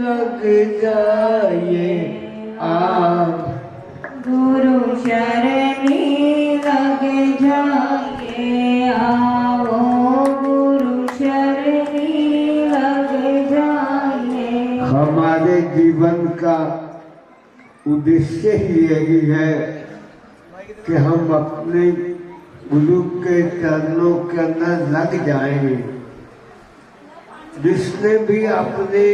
लग जाइए आप, गुरु शरणी लग जाइए आओ, गुरु शरणी लग जाइए। हमारे जीवन का उद्देश्य ही यही है कि हम अपने गुरु के चरणों के अंदर लग जाएं। जिसने भी अपने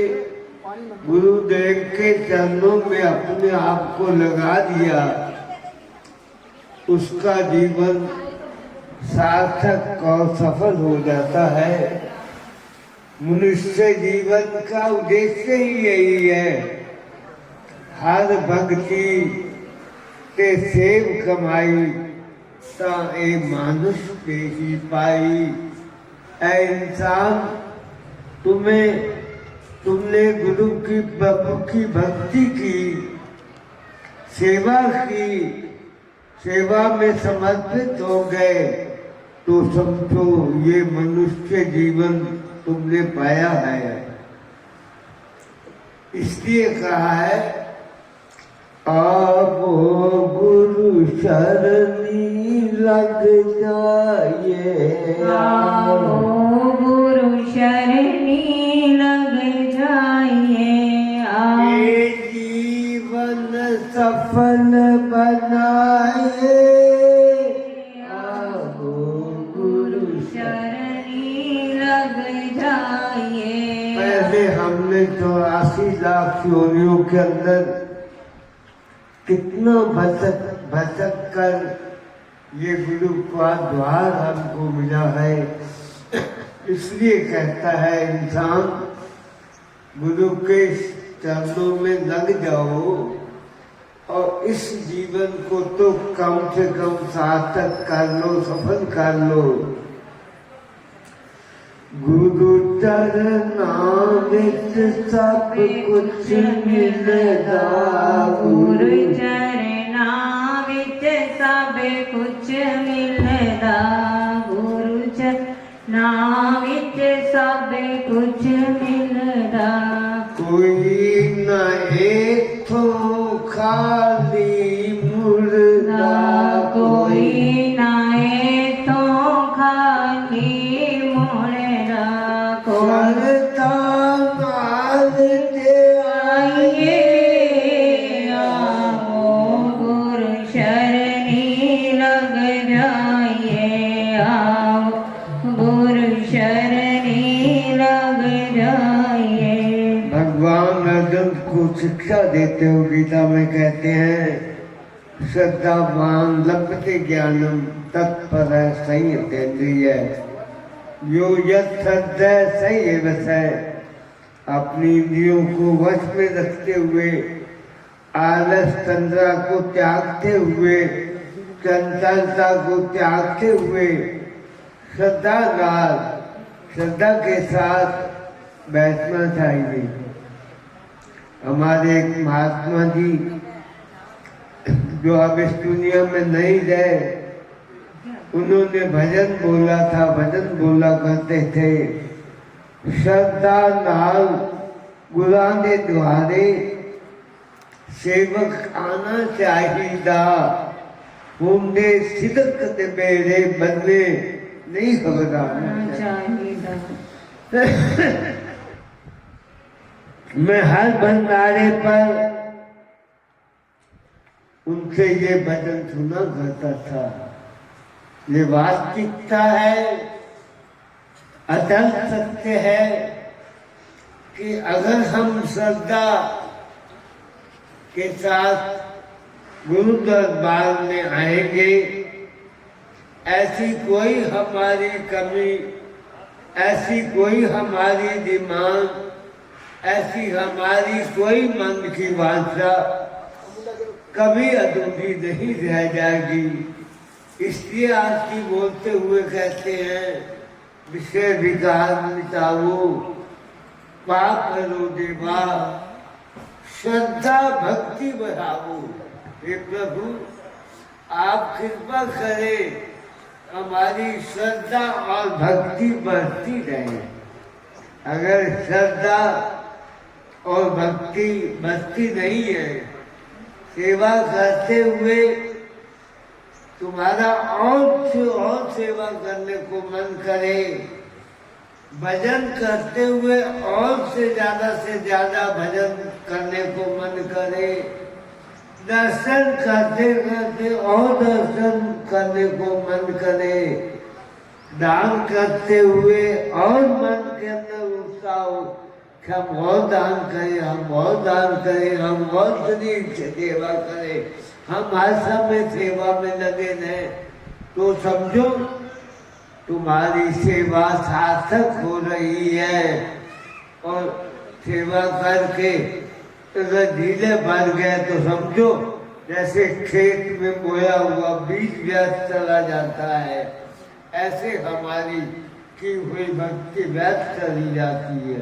गुरुदेव के चरणों में अपने आप को लगा दिया, उसका जीवन सार्थक और सफल हो जाता है। मनुष्य जीवन का उद्देश्य ही यही है, हर भक्ति के सेव कमाई ता ए मानुष के ही पाई। ऐ इंसान, तुमने गुरु की प्रभु की भक्ति की, सेवा की, सेवा में समर्पित हो गए तो समझो ये मनुष्य जीवन तुमने पाया है। इसलिए कहा है आप गुरु शरणी लग जाइए आओ, गुरु शरणी लग जाइए आओ। ये जीवन सफल बनाए आओ, गुरु शरणी लग जाइए। पहले हमने 84 लाख योनियों के अंदर कितना भटक कर ये गुरु का द्वार हमको मिला है। इसलिए कहता है इंसान, गुरु के चरणों में लग जाओ और इस जीवन को तो कम से कम सार्थक कर लो, सफल कर लो। गुरु चरना विच सब कुछ मिलदा, गुरु चरना विच सब कुछ मिलदा, गुरु चरना विच सब कुछ मिलदा। कोई ना इथों खाली मुड़दा, कोई ना इथों खाली मुड़दा। करता माल दे आइए आओ, गुरु शरणी लग जाइए आओ, गुरु शरणी लग जाइए। भगवान अर्जुन को शिक्षा देते हो गीता में कहते हैं, श्रद्धावान लभते ज्ञानम तत्पर संयतेन्द्रिय यो यत् श्रद्धय सही वसै। अपनी इंद्रियों को वश में रखते हुए, आलस तंद्रा को त्यागते हुए, चंचलता को त्यागते हुए, श्रद्धा के साथ बैठना चाहिए। हमारे एक महात्मा जी जो अब इस दुनिया में नहीं रहे, उन्होंने भजन बोला था, भजन बोला करते थे, श्रद्धा नाल गुरां दे द्वारे सेवक आना चाहिदा, होंदे सिदक ते मेरे बदले नहीं घबराना चाहिदा। मैं हर भंडारे पर उनसे ये भजन सुना करता था। ये वास्तविकता है, अटल सत्य है कि अगर हम श्रद्धा के साथ गुरु दरबार में आएंगे, ऐसी कोई हमारी कमी, ऐसी कोई हमारी डिमांड, ऐसी हमारी कोई मन की वांछा कभी अधूरी नहीं रह जाएगी। इसलिए आपकी बोलते हुए कहते हैं, विषय विकार मिटाओ, पाप करो देवा, श्रद्धा भक्ति बढ़ाओ। हे प्रभु, आप कृपा करें, हमारी श्रद्धा और भक्ति बढ़ती रहे। अगर श्रद्धा और भक्ति भक्ति नहीं है। सेवा करते हुए तुम्हारा और से और सेवा करने को मन करे, भजन करते हुए और से ज्यादा भजन करने को मन करे, दर्शन करते करते और दर्शन करने को मन करे, दान करते हुए और मन के अंदर उत्साह हो कि हम और दान करें, हम और दान करें, हम और शरीर से सेवा करें, हम हर समय सेवा में लगे रहें, तो समझो तुम्हारी सेवा सार्थक हो रही है। और सेवा करके अगर ढीले भर गए तो समझो जैसे खेत में बोया हुआ बीज व्यर्थ चला जाता है, ऐसे हमारी की हुई भक्ति व्यर्थ चली जाती है।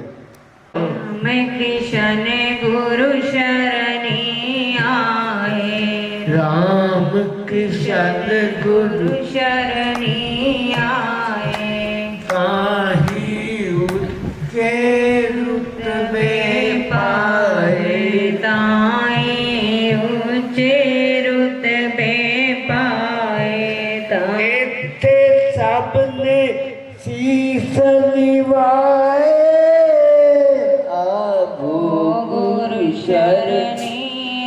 मैं कृष्ण गुरु शरणी आए, राम कृष्ण गुरु शरणी आए, ताहि उच्चे रुतबे पाए, ताए ऊंचे रुतबे पाए, इत्ते सबने शीस निवाए, आगो गुरु शरणी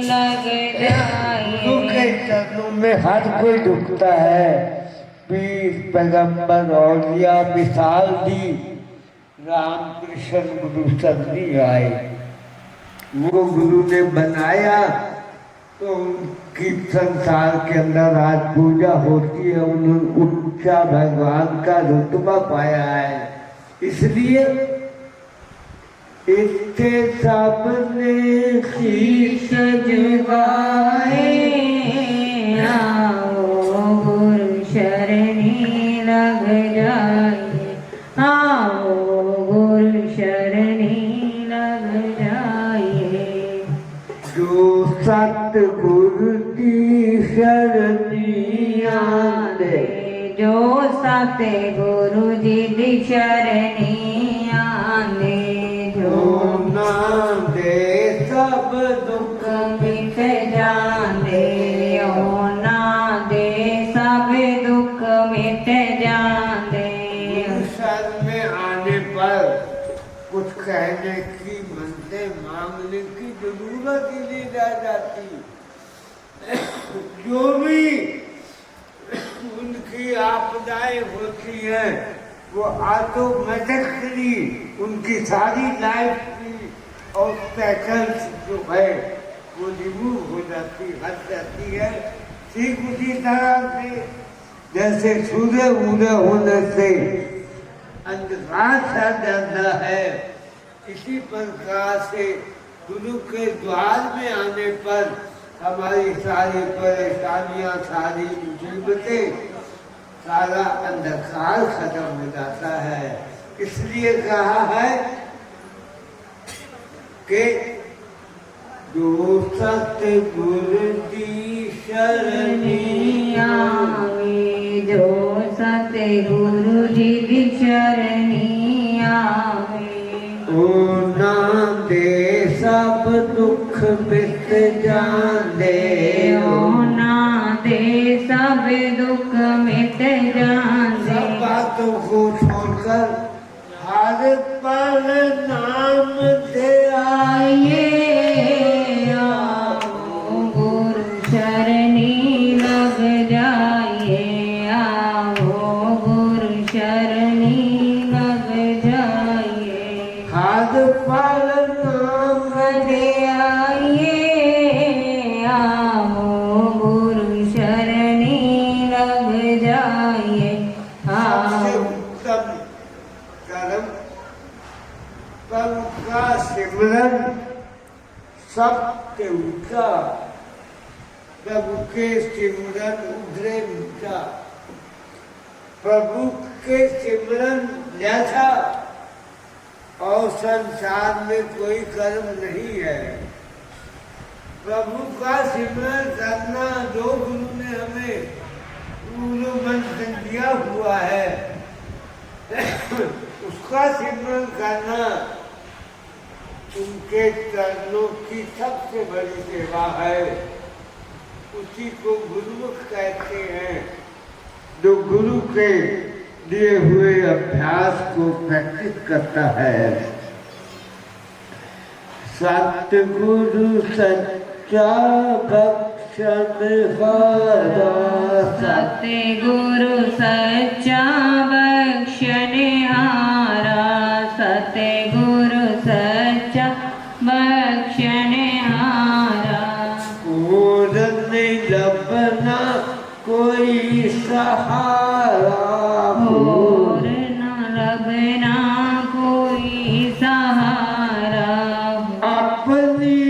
लग जाए। गुरु के चरणों में हर कोई झुकता है। पीर पैगंबर औलिया मिसाल दी, रामकृष्ण गुरु शरणी आए। वो गुरु ने बनाया तो उनकी संसार के अंदर आज पूजा होती है, उन्होंने ऊंचा भगवान का रुतबा पाया है। इसलिए इतने सबने शीश झुकाए, आओ गुरु शरणी लग जाए, आओ गुरु शरणी लग जाए। जो सतगुरु की शरणी आंदे, जो सतगुरु जी दी शरणी आंदे, जो नाम दे सब दुख मिट जाने, ओ ना दे सब दुख मिट जाने। शरण में आने पर कुछ कहने की, मनते मांगने की जरूरत ही नहीं रह जाती। जो भी उनकी आपदाएं होती हैं वो ऑटोमेटिकली उनकी सारी लाइफ की ऑब्स्टैकल्स जो है वो रिमूव हो जाती, हट जाती है। ठीक उसी तरह से जैसे सूर्य उदय होने से अंधकार छा जाता है, इसी प्रकार से गुरु के द्वार में आने पर हमारी सारी परेशानियां, सारी मुसीबतें, सारा अंधकार खत्म हो जाता है। इसलिए कहा है कि जो सतगुरु की शरणी आवे, जो सतगुरु जी दी शरणी आवे, ओ नाम दे सब दुख मिट जाने, ओ ना दे सब दुख मिट जाने। सब बातों को छोड़कर हर पल नाम दे आइए, आओ गुरु शरणी लग जाइए, आओ गुरु शरणी लग जाइए। हर पल नाम दे आइए, आओ गुरु शरणी लग जाइए, सबसे आओ। उत्तम कर्म प्रभु का सिमरन, सबसे ऊंचा प्रभु के सिमरन उधरे ऊंचा। प्रभु के सिमरन जैसा और संसार में कोई कर्म नहीं है। प्रभु का सिमरन करना जो गुरु ने हमें गुरु मंत्र दिया हुआ है, उसका सिमरन करना उनके चरणों की सबसे बड़ी सेवा है। उसी को गुरुमुख कहते हैं, जो गुरु के दिए हुए अभ्यास को प्रैक्टिस करता है। सतगुरु सच्चा बख्शनहारा, सतगुरु सच्चा बख्शनहारा, सतगुरु सच्चा बख्शनहारा। और नहीं लबना कोई सहारा, और न लबना कोई सहारा। अपनी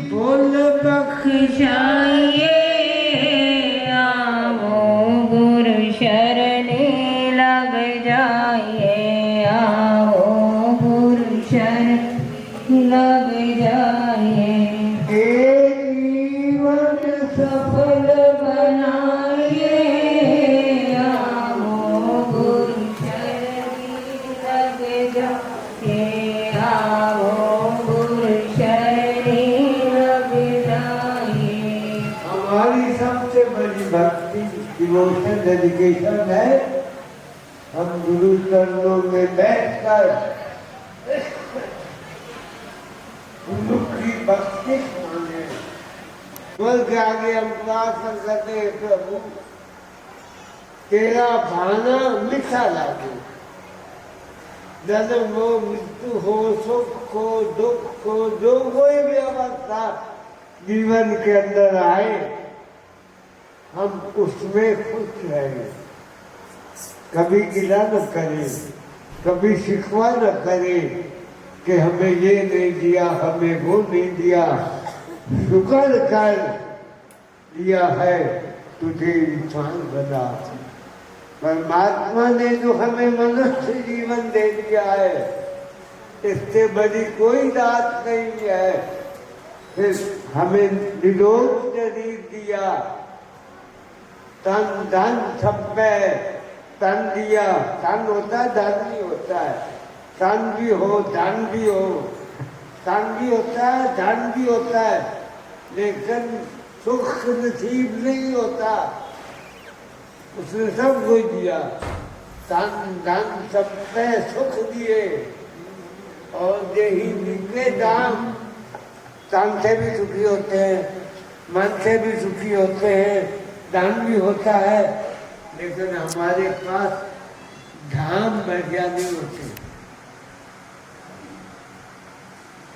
भूल बख्शाइए आओ गुरु शरणे लग जाइए, आओ गुरु शरण लग जाइए। जीवन सफल बनाइए, आओ गुरु शरण लग जाइए, आओ गुरु शरण लग जाइए। हमारी सबसे बड़ी भक्ति डिवोशन डेडिकेशन है। हम गुरु चरणों में बैठकर गुरु की भक्ति माने, बोल के आगे हम प्रार्थना करते हैं, प्रभु तेरा भाना मीठा लागे। जन्म हो, मृत्यु हो, सुख हो, दुख हो, जो कोई भी अवस्था जीवन के अंदर आए, हम उसमें खुश रहें। कभी गिला न करें, कभी शिकवा न करें कि हमें ये नहीं दिया, हमें वो नहीं दिया। शुक्र कर दिया है तुझे इंसान बना। परमात्मा ने जो हमें मनुष्य जीवन दे दिया है, इससे बड़ी कोई दात नहीं है। फिर हमें निरोग शरीर दिया, तन धन सब पे तन दिया। तन होता है, धन नहीं होता है। तन भी हो, धन भी हो, तन भी होता है, धन भी होता है, लेकिन सुख नसीब नहीं होता। उसने सब कुछ दिया, तन धन सब पे सुख दिए। और यही निकले दाम, तन से भी सुखी होते हैं, मन से भी सुखी होते हैं, धन भी होता है, लेकिन हमारे पास धाम बढ़िया नहीं होते।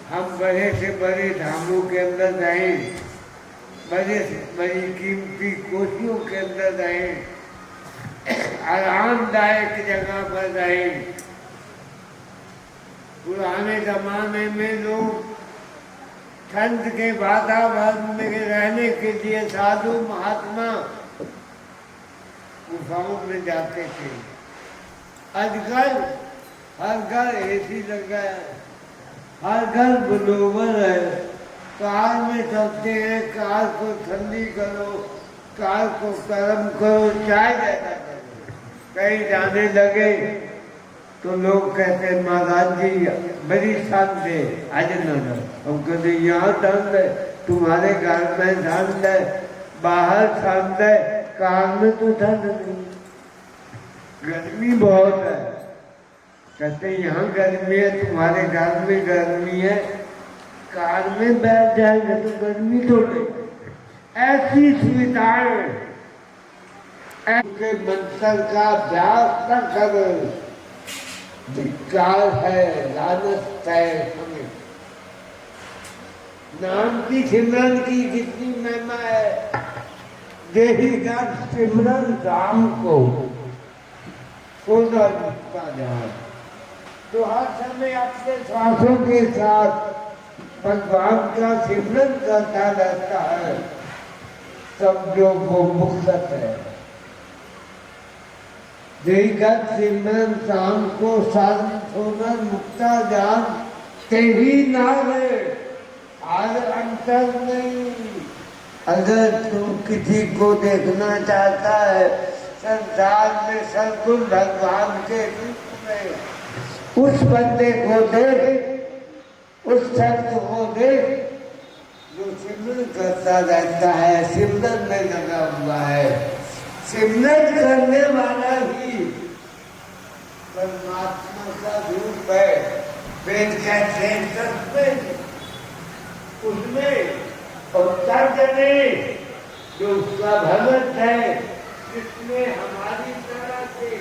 हम बड़े से बड़े धामों के अंदर जाएं, बड़े से बड़ी कीमती कोठियों के अंदर जाएं, आरामदायक जगह पर जाएं। पुराने जमाने में लोग ठंड के वातावरण में रहने के लिए साधु महात्मा गुफाओं में जाते थे। आजकल हर घर एसी लगा है, हर घर ब्लोवर है, कार में चलते हैं, कार को ठंडी करो, कार को गर्म करो, चाय ज्यादा करो। कहीं जाने लगे तो लोग कहते हैं महाराज जी बड़ी ठंड है, आज न जाओ। हम कहते यहाँ ठंड है, तुम्हारे घर में ठंड है, बाहर ठंड है, कार में तो ठंड नहीं, गर्मी बहुत है। कहते यहाँ गर्मी है, तुम्हारे घर में गर्मी है, कार में बैठ जाएंगे तो गर्मी तो नहीं। ऐसी सुविधाएं, ऐसे मंत्र का अभ्यास न करो, धिक्कार है, लानत है हमें। नाम की सिमरन की जितनी महिमा है, देही का सिमरन राम को सोना दिखता ध्यान। तो हर समय अपने श्वासों के साथ भगवान का सिमरन करता रहता है, समझो वो मुक्त है। देहीगत सिमरन शाम को शांत होना मुक्ता जान तेरी नारे आज अंतर नहीं। अगर तुम किसी को देखना चाहता है संसार में सद्गुरु भगवान के रूप में, उस बंदे को देख, उस संत को देख जो सिमरन करता रहता है, सिमरन में लगा हुआ है। सिमरन करने वाला ही परमात्मा का रूप है। वेद कहते हैं सत्य उसमें और सत्य जो उसका भगत है, जिसने हमारी तरह से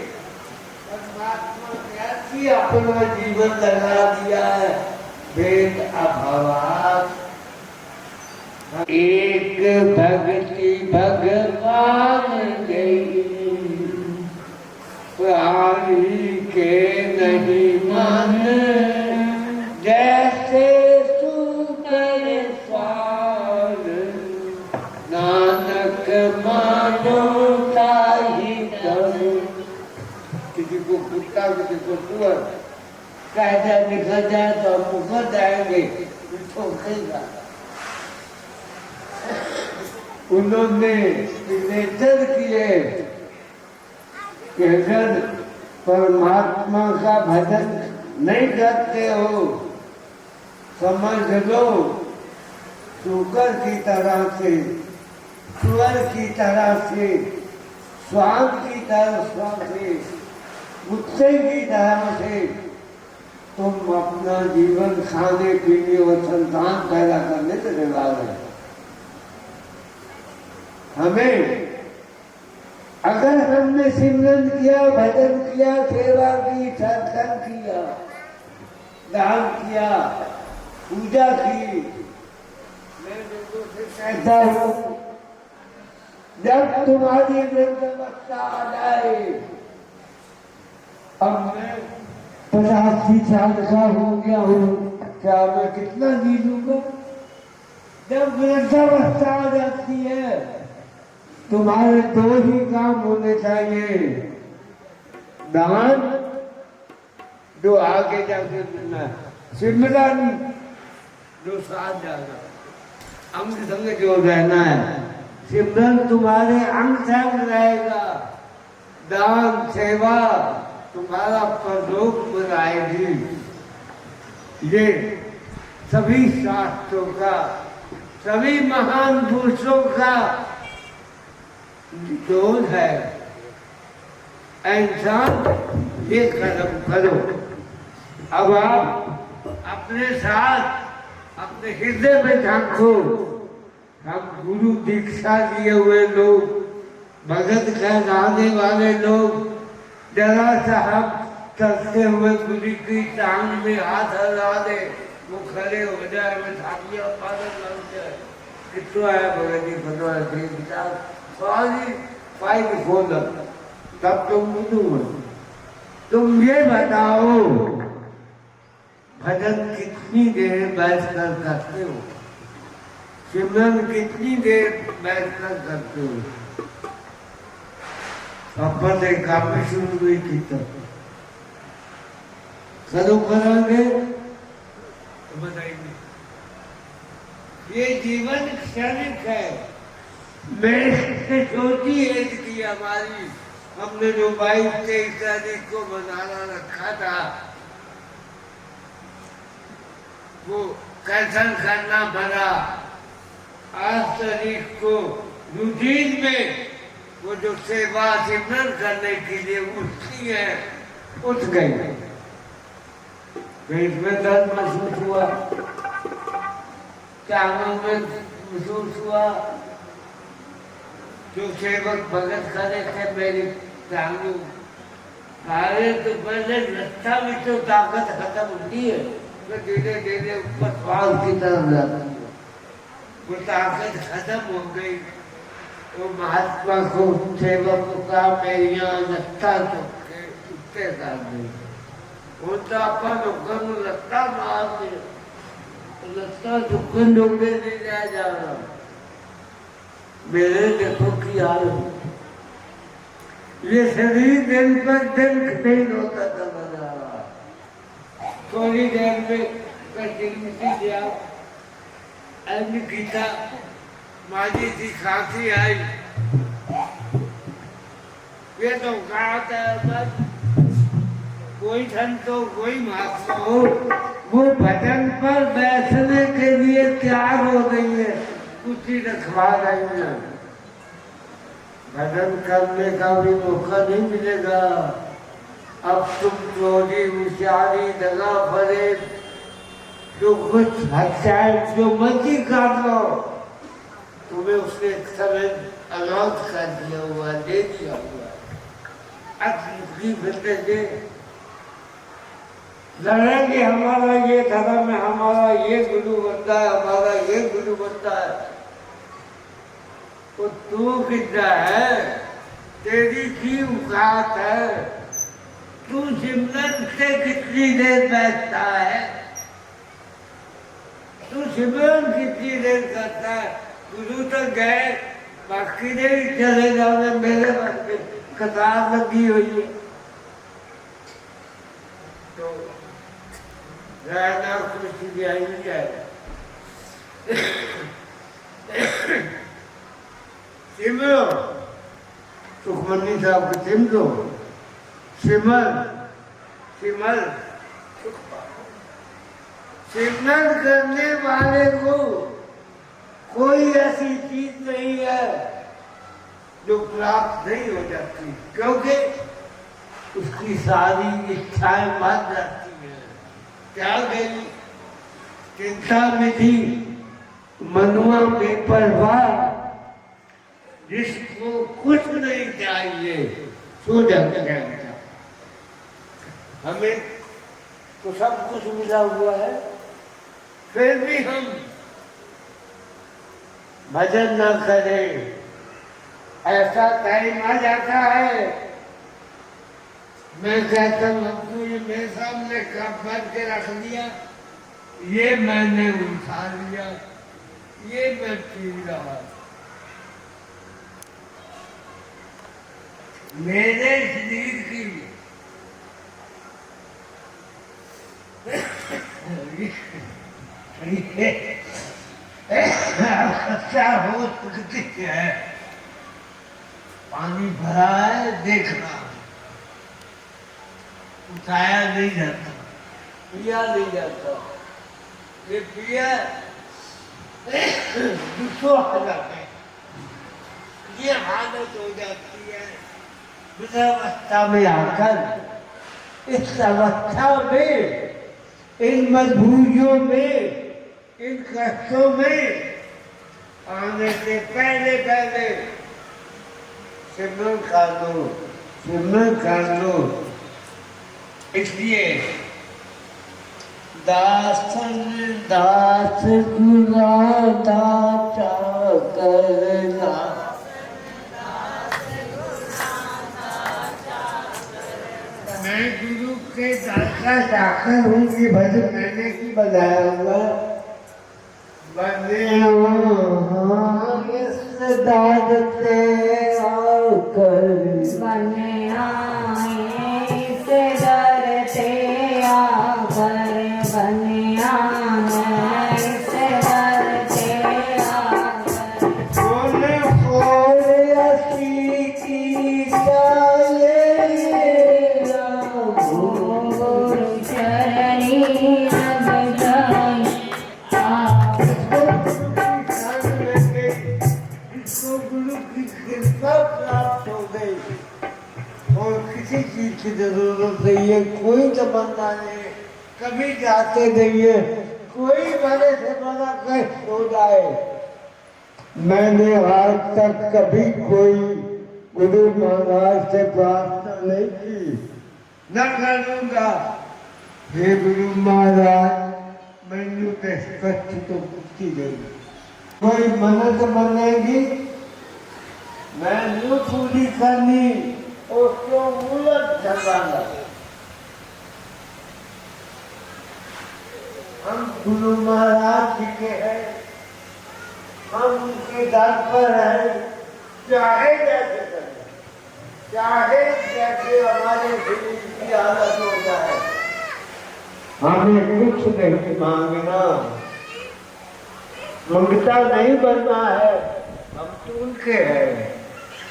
परमात्मा कैसी अपना जीवन लगा दिया है। वेद अभावात एक भक्ति भगवान गई, प्राणी के नहीं मन, जैसे सुकर स्वान, नानक मानो ताहि तनु। किसी को कुत्ता, किसी को सुअर कह जाए निकल जाए तो हम मुकर जाएंगे, ठोकेगा। उन्होंने निषेध किए कि अगर परमात्मा का भजन नहीं करते हो, समझ लो शुकर की तरह से, सुअर की तरह से, श्वान की तरह से, कुत्ते की तरह से तुम अपना जीवन खाने पीने और संतान पैदा करने चले वाले। हमें अगर हमने सिमरन किया, भजन किया, सेवा की, सत्संग किया, दान किया, पूजा की, मैं लोगों से कहता हूँ जब तुम्हारी वृद्धावस्था आ जाए, अब मैं 85 साल का हो गया हूँ, क्या मैं कितना जी लूंगा? जब वृद्धावस्था आ जाती है तुम्हारे दो ही काम होने चाहिए, दान जो आगे जाके मिलना, सिमरन जो साथ जाना, अंग संग जो रहना है। सिमरन तुम्हारे अंग संग रहेगा, दान सेवा तुम्हारा परलोक बनाएगी। ये सभी शास्त्रों का, सभी महान पुरुषों का दोष है। इंसान ये कर्म करो। अब आप अपने साथ अपने हृदय में झांको। हम गुरु दीक्षा दिए हुए लोग, भगत कहलाने वाले लोग, जरा सा हम चलते हुए गुरु की टांग में हाथ हला दे, वो खड़े हो जाए, मैं थालियां पागल लग जाए, कितना है भगत जी बनो सारी फाइल खोल, तब तुम बुझो। तुम ये बताओ भजन कितनी देर बैठकर करते हो, सिमरन कितनी देर बैठकर करते हो? अपन ने काम शुरू हुई की तब करो करेंगे तो बताएंगे। ये जीवन क्षणिक है। मैंने छोटी एज की हमारी, हमने जो 22-23 तारीख को बनाना रखा था, वो कैंसल करना पड़ा। 8 तारीख को रूटीन में वो जो सेवा सिमरन करने के लिए उठती है, उठ गई। पेट में दर्द महसूस हुआ, टांगों में महसूस हुआ। जो सेवक भगत करे थे मेरी टांगों, अरे तो पहले लत्था में तो ताकत खत्म होती है, तो धीरे धीरे ऊपर पाल की तरफ जाती है, वो ताकत खत्म हो गई। तो महात्मा को सेवक को कहा मेरी यहाँ लत्ता चुके चुपते कर दे। उनका अपन हुक्म लत्ता मार दे, लत्ता चुकन डूबे नहीं रह जा रहा। मेरे देखो की हाल, ये शरीर दिन पर दिन कठिन होता चला जा रहा। थोड़ी देर में कंटिन्यूटी दिया, अन्य गीता माजी थी, खांसी आई, ये तो कहा था बस कोई धन तो कोई महात्मा हो, वो भजन पर बैठने के लिए तैयार हो गई है, कुर्सी रखवा रही है। भजन करने का भी मौका नहीं मिलेगा। अब तुम चोरी होशियारी दगा भरे जो कुछ हत्याएं जो मर्जी कर लो, तुम्हें उसने एक समय अलाउड कर दिया हुआ, दे दिया हुआ। अक्ली फिरते दे लड़ेंगे, हमारा ये धर्म है, हमारा ये गुरु बनता है, हमारा ये गुरु बनता है। तो तू कितना है, तेरी की औकात है, तू सिमरन से कितनी देर बैठता है, तू सिमरन कितनी देर करता है। गुरु तो गए, बाकी नहीं चले जाने, मेरे मन में कतार लगी हुई है। तो रहना कुछ भी आई जाए। सिमरो, सुखमनी साहब को सिमरो, सिमर सिमर सिमरन करने वाले को कोई ऐसी चीज नहीं है जो प्राप्त नहीं हो जाती, क्योंकि उसकी सारी इच्छाएं मर जाती हैं। क्या गई चिंता में थी मनुआ बेपरवाह, जिसको कुछ नहीं चाहिए सो जाता है। हमें तो सब कुछ मिला हुआ है, फिर भी हम भजन न करें। ऐसा टाइम आ जाता है, मैं कहता हूँ हमको ये मेरे सामने कप भर के रख दिया, ये मैंने उठा लिया, ये मैं पी रहा, मेरे शरीर की अच्छा हो सकती है। पानी भरा है, देखना उठाया नहीं जाता, पिया नहीं जाता, ये पिया दूसरों हो जाते हैं, ये हालत हो जाती है। वृद्धावस्था में आकर इस अवस्था में, इन मजबूरियों में, इन कष्टों में आने से पहले पहले सिमरन कर लो, सिमरन कर लो। इसलिए दासन दास गुना दाता करना, मैं गुरु के दाता जाकर हूँ, ये भजन मैंने की बनाया हुआ बने इस दादते आकर, बने आए इस दर से आकर, बने आए इस दर से आकर। बोले खोले असी की जाए, गुरु चरणी लग जाए, इसको गुरु की कृपा प्राप्त हो गई और किसी चीज की जरूरत नहीं है, कोई तमन्ना नहीं, कभी जाते नहीं है, कोई बड़े से बड़ा कष्ट हो जाए। मैंने आज तक कभी कोई गुरु महाराज से प्रार्थना नहीं की, न करूंगा। हे गुरु महाराज, मैंने तो कष्ट तो पूछी गई, कोई मन्नत बनेगी मैं यूं पूरी करनी, उसको उलट करवाना। हम गुरु महाराज जी के हैं, हम उनके दर पर हैं, चाहे जैसे करें, चाहे जैसे हमारे शरीर की हालत हो जाए, हमें कुछ नहीं मांगना, मंगता नहीं बनना है। हम तो उनके हैं,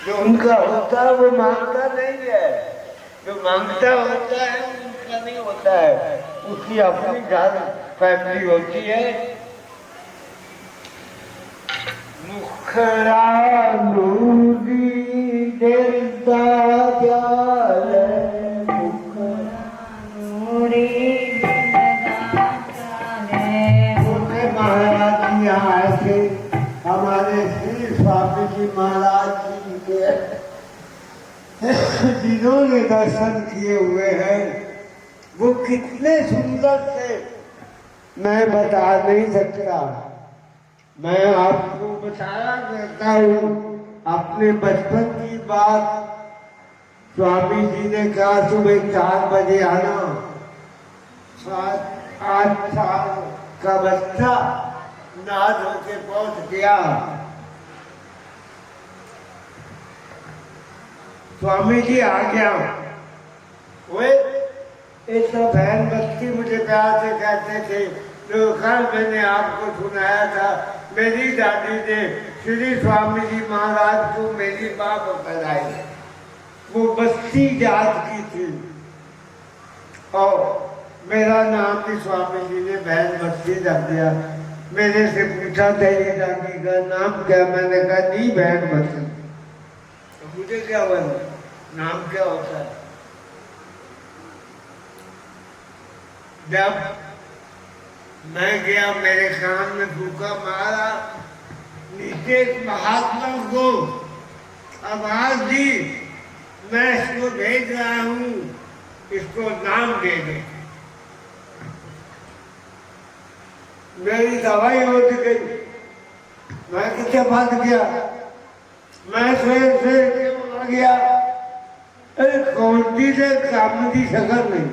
जो उनका होता है वो मांगता नहीं है, जो मांगता होता है उनका नहीं होता है। उसकी अपनी घर फैमिली होती है। मुखरा नूरी देता प्यार, मुखरा नूरी महाराज जी यहाँ आए थे, हमारे श्री स्वामी जी महाराज जी के जिन्होंने दर्शन किए हुए हैं वो कितने सुंदर थे मैं बता नहीं सकता। मैं आपको बताया करता हूँ अपने बचपन की बात। स्वामी जी ने कहा सुबह 4 बजे आना। 8 साल का बच्चा नहा धो के पहुंच गया। स्वामी जी आ गया। वे एक तो बहन बच्ची मुझे प्यार से कहते थे, तो कल मैंने आपको सुनाया था मेरी दादी ने श्री स्वामी जी महाराज को मेरी माँ बताई। वो बस्ती जात की थी और मेरा नाम भी स्वामी जी ने बहन बस्ती रख दिया। मेरे से पूछा तेरी दादी का नाम क्या? मैंने कहा नहीं बहन बस्ती। तो मुझे क्या हुआ, नाम क्या होता है? जब मैं गया मेरे कान में फूका मारा, नीचे महात्मा को आवाज दी, मैं इसको भेज रहा हूँ, इसको नाम दे दे। मेरी दवाई हो गई। मैं कितने भाग गया, मैं स्वयं से आ गया। अरे कौन सी से काम की शक्ल नहीं,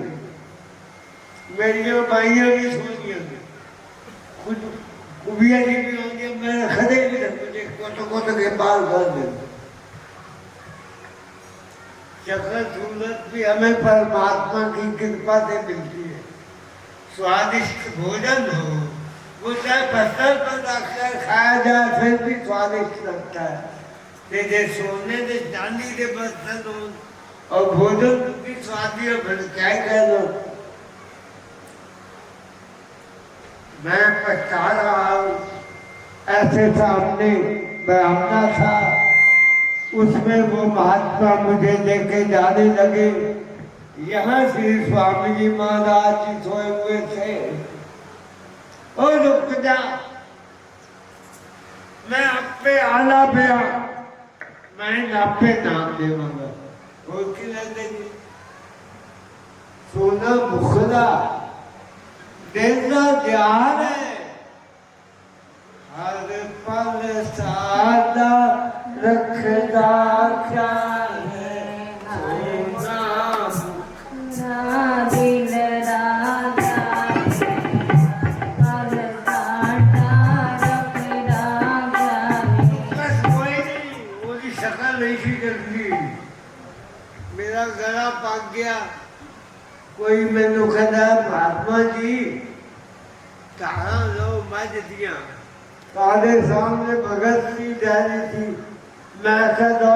मेरिया बाइया भी सोनिया कुछ कुबिया जी भी होंगे, मैं खड़े भी मुझे कोट के बाल कर दे। शक्ल सूरत भी हमें परमात्मा की कृपा से मिलती है। स्वादिष्ट भोजन हो वो चाहे पत्थर पर रखकर खाया जाए फिर भी स्वादिष्ट लगता है। जैसे सोने के चांदी के बर्तन हो और भोजन भी स्वादी हो, फिर क्या कह दो। मैं पछता रहा हूँ, ऐसे सामने ब्राह्मणा था, उसमें वो महात्मा मुझे लेके जाने लगे। यहाँ श्री स्वामी जी महाराज जी सोए हुए थे। ओ रुक जा, मैं आप पे आना पिया, मैं नापे नाम देवांगा। सोना मुखरा देना ध्यान है, हर पल सादा रखदा ख्याल है। सोना दिल राजा पल सादा रखदा ख्याल। बस कोई नहीं, उसकी शक्ल नहीं थी जल्दी, मेरा गला पक गया। कोई मैनू कहता महात्मा जी तारा लो मज दिया, तारे सामने भगत की डायरी थी। मैं कहता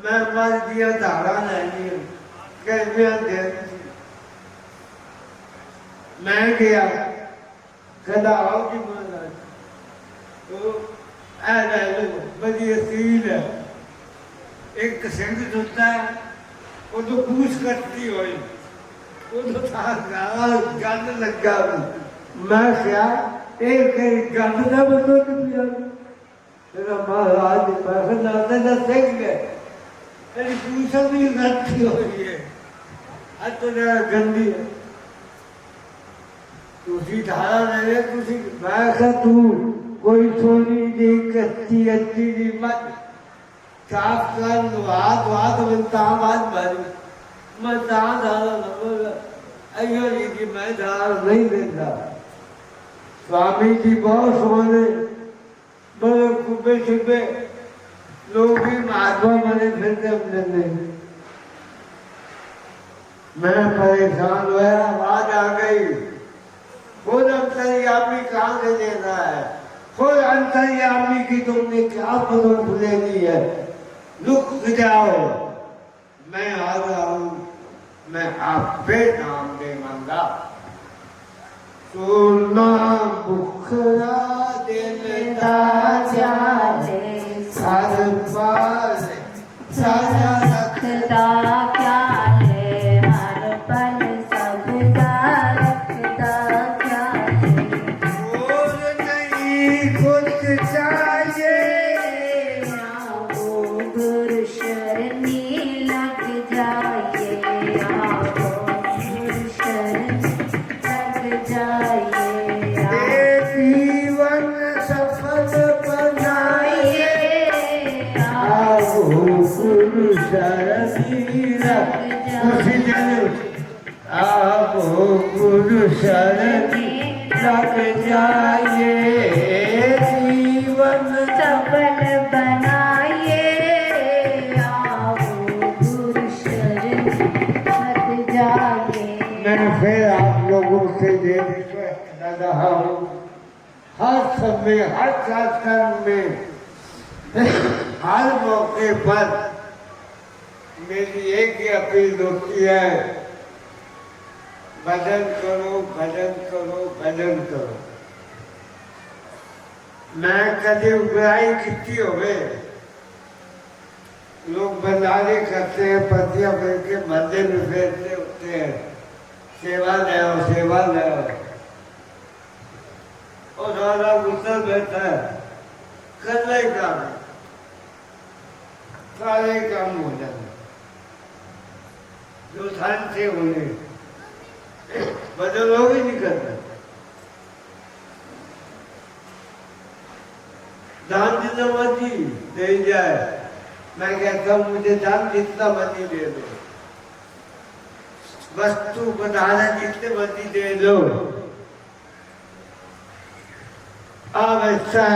मैं मज दिया तारा लैनी कहते। मैं गया कहता आओ जी महाराज, तो ऐ बड़ी असील है। एक सिंह जुटता है, वो तो पूछ करती हो, वो तो गंद लगा। मैं क्या एक गंद ना बतो तेरा महाराज मैं सिंह है, तेरी पूछ भी गंदी हो रही है, आज तो जरा गंदी है। तुसी धारा ले तुसी। मैं क्या तू कोई सोनी जी कच्ची अच्छी जी मत साफ कर हाथ ताबाद मारी। मैं अयो जी की मैं धार नहीं देता। स्वामी जी बहुत सोने बड़े कुबे छुपे लोग भी महात्मा बने फिरते अपने। मैं परेशान हुआ, आवाज आ गई, खुद अंतर्यामी कहाँ से देना है, खुद अंतर्यामी की तुमने क्या पदों लेनी है, रुक जाओ, मैं आ रहा हूँ, मैं आप पे नाम देना मांगा। सोना बुखरा देता जाले सर पर सजा रखता क्या ले हर पल सबका रखता क्या ले और नहीं कुछ चाहिए आओ गुरु शरणी लग जाइए आओ गुरु शरणी लग जाइए ये जीवन सफल बनाइए आओ गुरु शरणी लग आओ गुरु शरणी लग जाइए जीवन सफल बनाइए आओ गुरु शरण लग जाइए मैं फिर आप लोगों से ये रिक्वेस्ट कर रहा हूँ, हर समय हर सत्संग में हर मौके पर मेरी एक ही अपील होती है, भजन करो भजन करो भजन करो। मैं कभी बुराई कितनी हो गए, लोग बंधारे करते हैं, पतियां बन के मंदिर में फेरते उठते हैं, सेवा ले आओ सेवा ले आओ, और सारा गुस्सा बैठा है, करना ही काम है, सारे काम हो जाए जो ध्यान से होने, भजन लोग ही नहीं करते। दान जितना मर्जी दे जाए, मैं कहता हूँ मुझे दान जितना मर्जी दे दो, वस्तु बनाना जितने मर्जी दे दो। अब ऐसा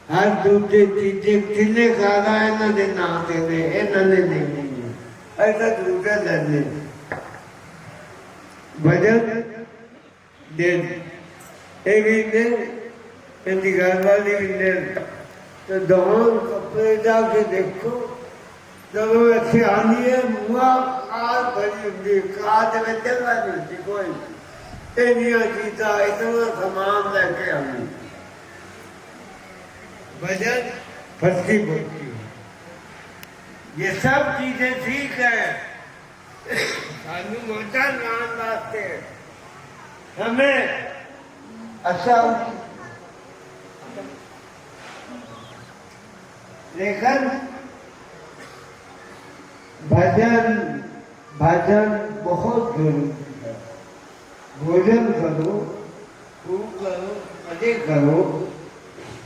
हर दूसरी चीजें किले खाना है ना देना देने है ना लेने ऐसा दूसरा लेने भजन दे एक दिन मेरी घरवाली भी दे तो दोनों कपड़े जाके देखो जब वो अच्छी आनी है मुआ कार भरी होगी, कार में चलना नहीं होती कोई इतना चीजा इतना सामान लेके आनी। भजन फर्जी बोलती हूँ, ये सब चीजें ठीक है, सानू मोटा नाम लाते हैं, हमें अच्छा लेकिन भजन भजन बहुत जरूरी है। भोजन करो, खूब करो, मजे करो,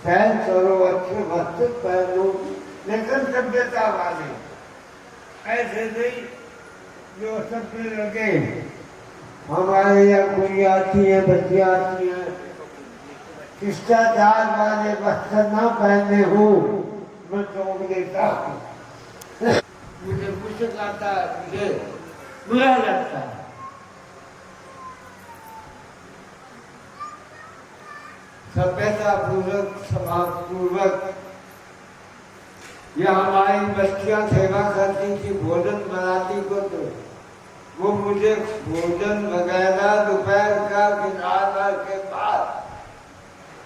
फैल करो, अच्छे वस्त्र पहनो, लेकिन सभ्यता वाले ऐसे नहीं जो सभ्य लगे। हमारे यहाँ कोई आती है, बच्चियाँ आती हैं, शिष्टाचार वाले वस्त्र न पहने हो, मैं टोक देता हूँ। मुझे कुछ आता है, मुझे बुरा लगता है। सभ्यता पूर्वक समाज पूर्वक यह हमारी बच्चियां सेवा करती थी, भोजन बनाती को तो वो मुझे भोजन वगैरह दोपहर का खाना के बाद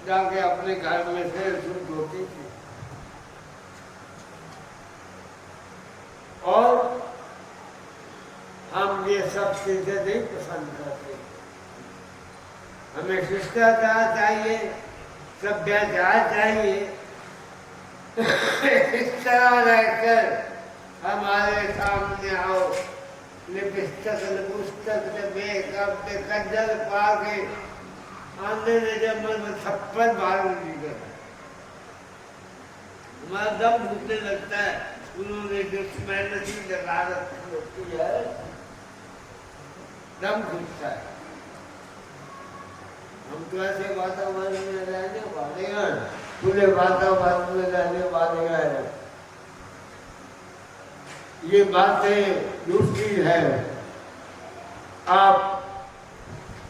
जाके अपने घर में से शुद्ध होती थी। और हम ये सब चीजें नहीं पसंद करते, हमें शिष्टाचार चाहिए, सभ्याचार चाहिए। इस तरह रहकर हमारे सामने आओ, लिपस्टिक लिपस्टिक मेकअप कज्जल पा के आंधे ने जब मन में थप्पड़ मारूंगी कर हमारा दम घुटने लगता है। उन्होंने जो स्मेल लगा रखी होती है, दम घुटता है। हम तो ऐसे वातावरण में रहने वाले हैं, खुले वातावरण में रहने वाले हैं। ये बातें दूसरी है। आप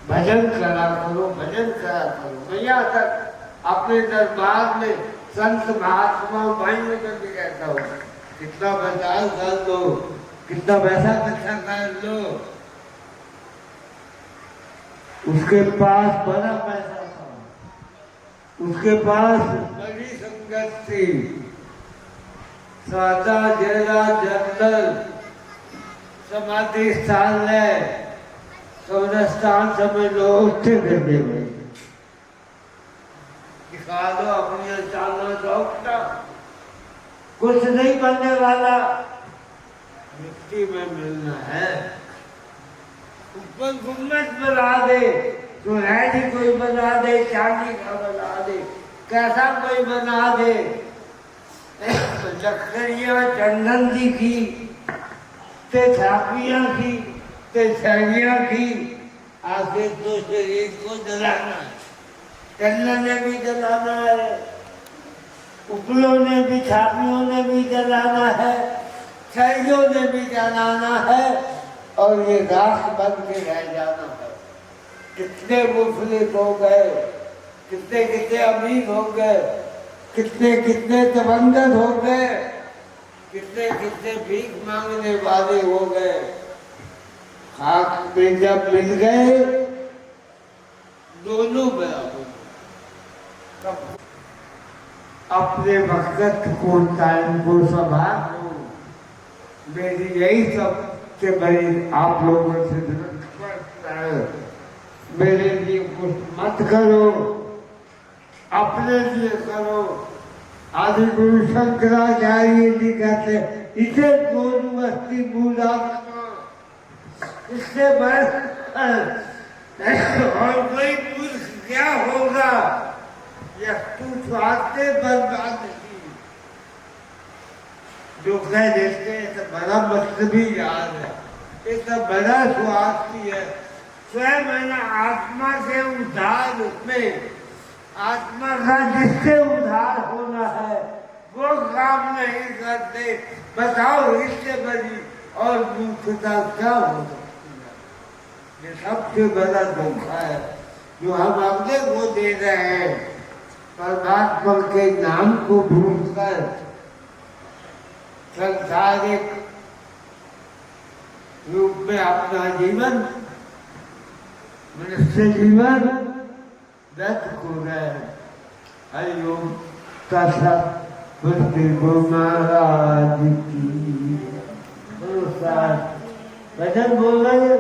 भजन करा करो, भजन करा करो। मैं यहाँ तक अपने दरबार में संत महात्मा भाइयों में भी कहता हूँ, कितना बचाव कर लो, कितना पैसा इकट्ठा कर लो, उसके पास बड़ा पैसा था, उसके पास बड़ी संगत थी, सादा जेरा जंगल समाधि स्थान है, कब्रिस्तान समय लोग उठते करते हुए दिखा दो अपनी चालना डॉक्टर, कुछ नहीं बनने वाला, मिट्टी में मिलना है। ऊपर गुम्बद बना दे, सुनहरी कोई बना दे, चांदी का बना दे, कैसा कोई बना दे, लकड़ियां चंदन की की, ते छापियां की, ते छड़ियां की, आखिर तो शरीर को जलाना है, चंदन ने भी जलाना है, उपलों ने भी, छापियों ने भी जलाना है, छड़ियों ने भी जलाना है, और ये राख बन के रह जाना है। कितने मुफलिस हो गए, कितने कितने अमीर हो गए, कितने कितने तबंगर हो गए, कितने कितने भीख मांगने वाले हो गए, खाक में जब मिल गए दोनों बराबर। अपने वक्त को, टाइम को संभाल लो, मेरी यही सब के बड़ी आप लोगों से मेरे लिए कुछ मत करो, अपने लिए करो। आदि गुरु शंकराचार्य जी कहते इसे गोरु मस्ती बूढ़ा, इससे बस और कोई मूर्ख क्या होगा, यह तू स्वास्थ्य बर्बाद की जो कह देते हैं, बड़ा मतलबी याद है, इतना बड़ा स्वास्थ्य है, स्वयं है ना आत्मा से उद्धार में, आत्मा का जिससे उद्धार होना है वो काम नहीं करते, बताओ इससे बड़ी और मूर्खता क्या हो सकती है। ये सबसे बड़ा धोखा है जो हम अपने को दे रहे हैं, परमात्मा के नाम को भूलकर संसारिक रूप में अपना जीवन, मनुष्य जीवन व्यर्थ हो गए। हरिओम तत्सत। गुरु महाराज की भजन बोल रहे